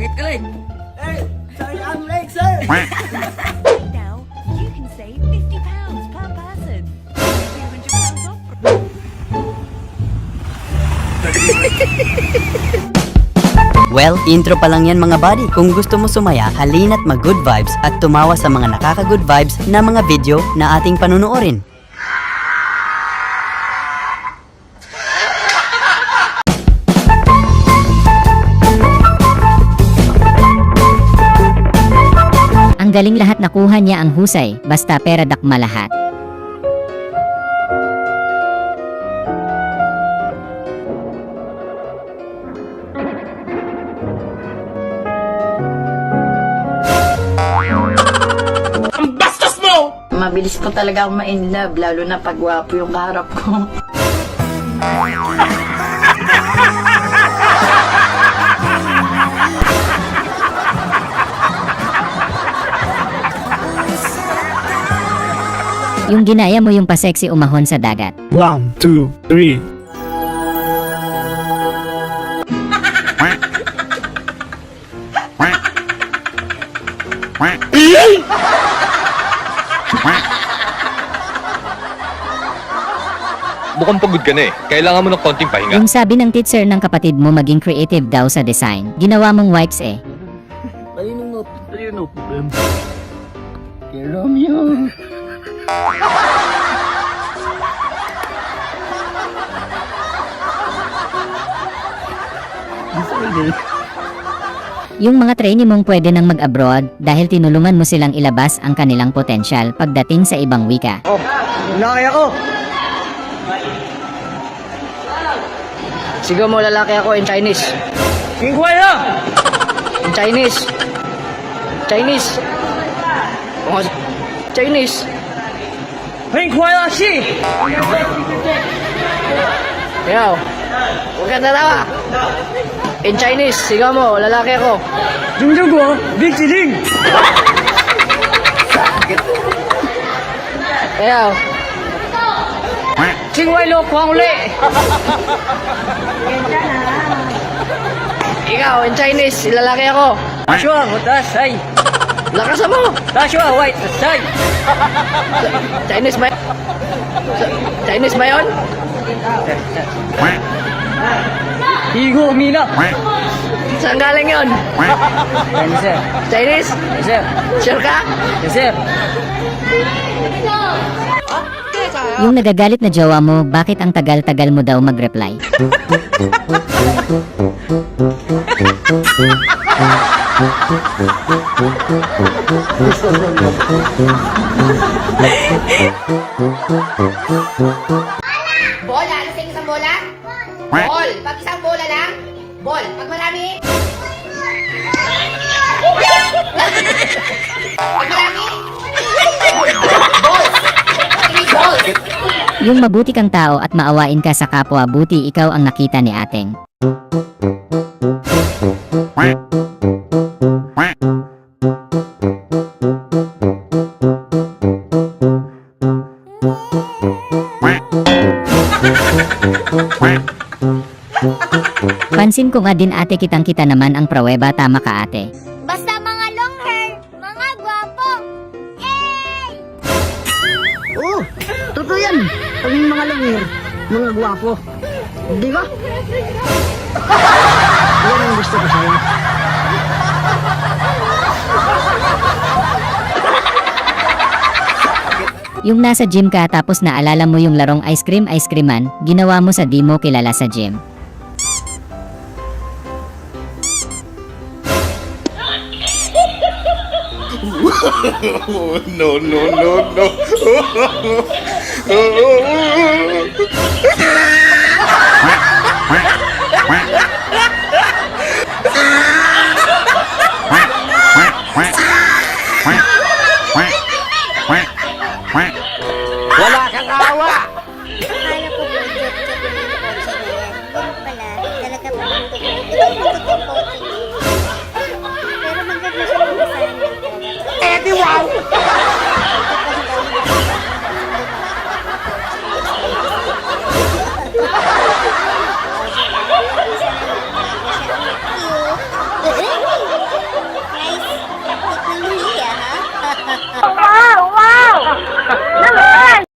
Sakit ka like. Hey, sorry, I'm late, sir. Now, you can save £50 per person. £200 off. Well, intro pa lang yan mga buddy. Kung gusto mo sumaya, halina't mag-good vibes at tumawa sa mga nakaka-good vibes na mga video na ating panunuorin. Ang galing lahat nakuha niya ang husay, basta pera dakma lahat. Mabilis po talaga ako ma-inlove, lalo na pag gwapo yung kaharap ko. Yung ginaya mo yung pa-sexy umahon sa dagat. 1, 2, 3. Mukhang pagod ka na eh. Kailangan mo ng konting pahinga. Yung sabi ng teacher ng kapatid mo maging creative daw sa design, ginawa mong wipes eh. Ayun no problem. Kay Romeo. Yung mga trainee mong pwede nang mag-abroad dahil tinulungan mo silang ilabas ang kanilang potensyal pagdating sa ibang wika. Oh, lalaki ako. Sigaw mo lalaki ako in Chinese. Kingkway na! In Chinese. Chinese. Oh, Chinese. Kingkway na si! Yaw. Huwag ka natawa. In Chinese, sigaw mo, lalaki ako. Jungjugo, Big Chiding! Yaw. Kingway lo kwang uli. Ikaw, in Chinese, lalaki ako. Ashwa, mutasay! Lakasan mo. Ashwa, white, tasay! Chinese ba? Chinese ba yun? Higo, Mina! Saan galing yun? Yes, sir. Chinese? Yes, sir. Sure ka? Yes, sir. Yung nagagalit na jowa mo, bakit ang tagal-tagal mo daw mag-reply? Bola, ano sa isang bola? Ball. Pag isang bola lang, ball. Pag marami, pag marami, balls. 3 balls. Yung mabuti kang tao at maawain ka sa kapwa, buti ikaw ang nakita ni Ateng. Pansin ko nga din ate, kitang-kita naman ang praweba, tama ka ate. Basta mga long hair, mga gwapo. Yay! Oo, totoo yan. Pag yung mga langir, mga gwapo. Di ba? Yan ang gusto ko sa'yo. Yung nasa gym ka tapos naalala mo yung larong ice creaman, ginawa mo sa di mo kilala sa gym. No, no, no, no. Wala kang awa. Akala ko po, joke ka din yung kotse na yan. Pero pala, talaga po yung puputik yung kotse niya. Pero maganda siya ng design. Eh, di wow!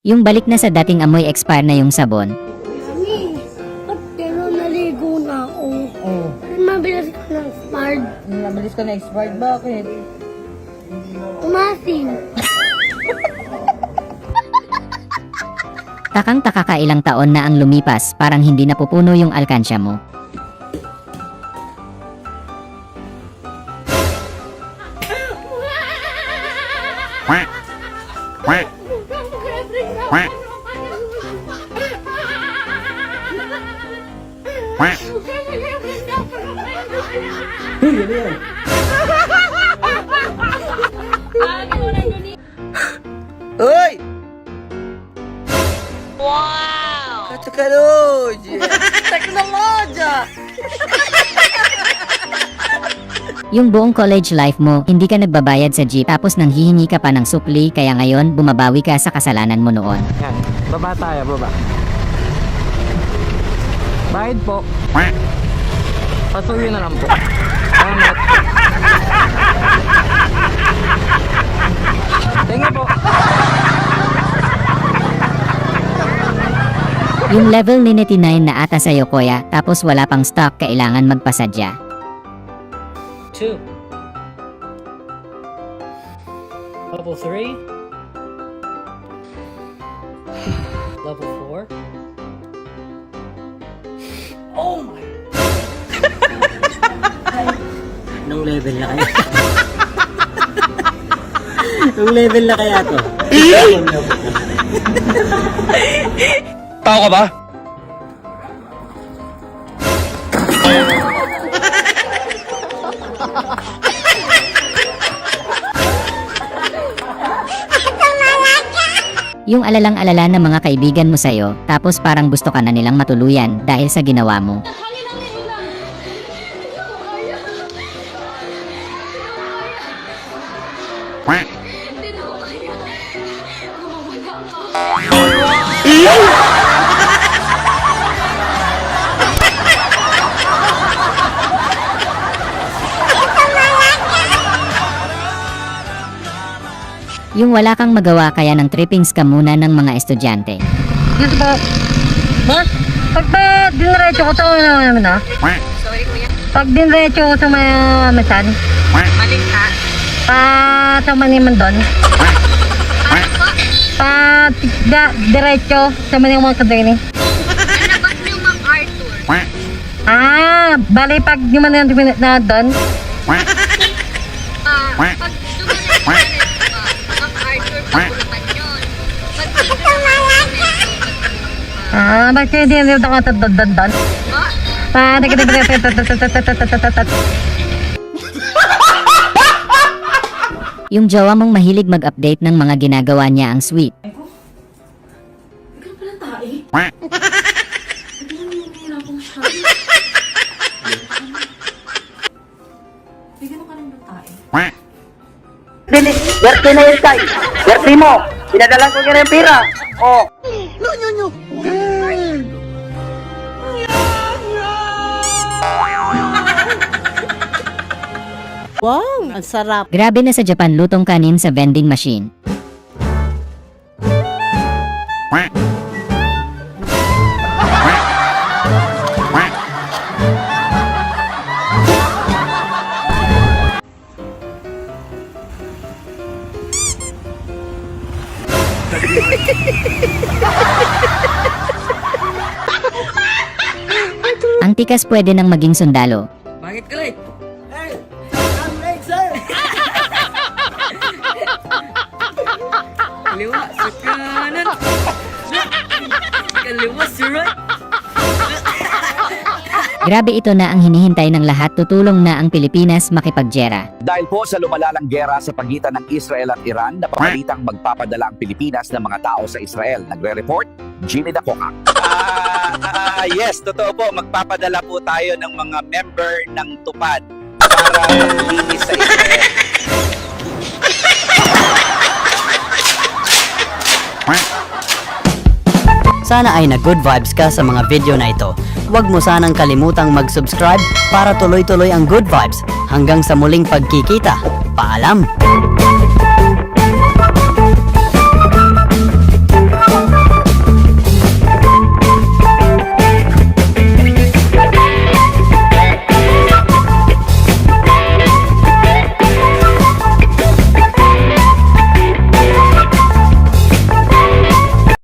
Yung balik na sa dating amoy expire na yung sabon. Mami, ba't pero naligo na ako? Oh, Mabilis ko ng smart. nabilis ka na expired. Bakit? Umasin. Takang-taka ka ilang taon na ang lumipas, parang hindi napupuno yung alkansya mo. Uy! Wow! Teknology! Teknology! Yung buong college life mo, hindi ka nagbabayad sa jeep tapos nang hihingi ka pa ng supli kaya ngayon bumabawi ka sa kasalanan mo noon. Yan, baba tayo, baba. Bayad po. Pasuyo na lang po. Salamat. Tingin po. Yung level ni 99 na ata sa'yo kuya, tapos wala pang stock kailangan magpasadya. 2. Level 3. Level 4. Oh my! Anong level na kaya? Anong level na kaya to? Tao ka ba? Yung alalang-alala ng mga kaibigan mo sa'yo, tapos parang gusto ka na nilang matuluyan dahil sa ginawa mo. Yung wala kang magawa kaya ng trippings ka muna ng mga estudyante. Dito ba? Boss, pag ba dinretso ko sa naman na? Sorry, kuya. Pag dinretso ko sa may masan? Mali ka. Sa maniman doon? Diretso sa maniman mga kadrini? Nalabas mo yung MacArthur. Bali pag yung maniman na doon? Pag dumating ka MacArthur, pagulakan yun. Pag dito naman, Ba't hindi nito ako doon? Yung jowa mong mahilig mag-update ng mga ginagawa niya ang sweet. Werte na yun tayo. Werte mo. Pinadalan ko kaya ng pira. Oh. Wow, ang sarap. Grabe na sa Japan lutong kanin sa vending machine. Ang tikas pwede nang maging sundalo. Bakit ka late? Kaliwa sa kanan. Kaliwa sa right. Grabe ito na ang hinihintay ng lahat, tutulong na ang Pilipinas makipaggera. Dahil po sa lumalalang gera sa pagitan ng Israel at Iran, napapalitang magpapadala ang Pilipinas ng mga tao sa Israel. Nagre-report, Jimmy Dacoca. Yes, totoo po. Magpapadala po tayo ng mga member ng Tupad para maglinis sa Israel. Sana ay nag-good vibes ka sa mga video na ito. Huwag mo sanang kalimutang mag-subscribe para tuloy-tuloy ang good vibes. Hanggang sa muling pagkikita. Paalam!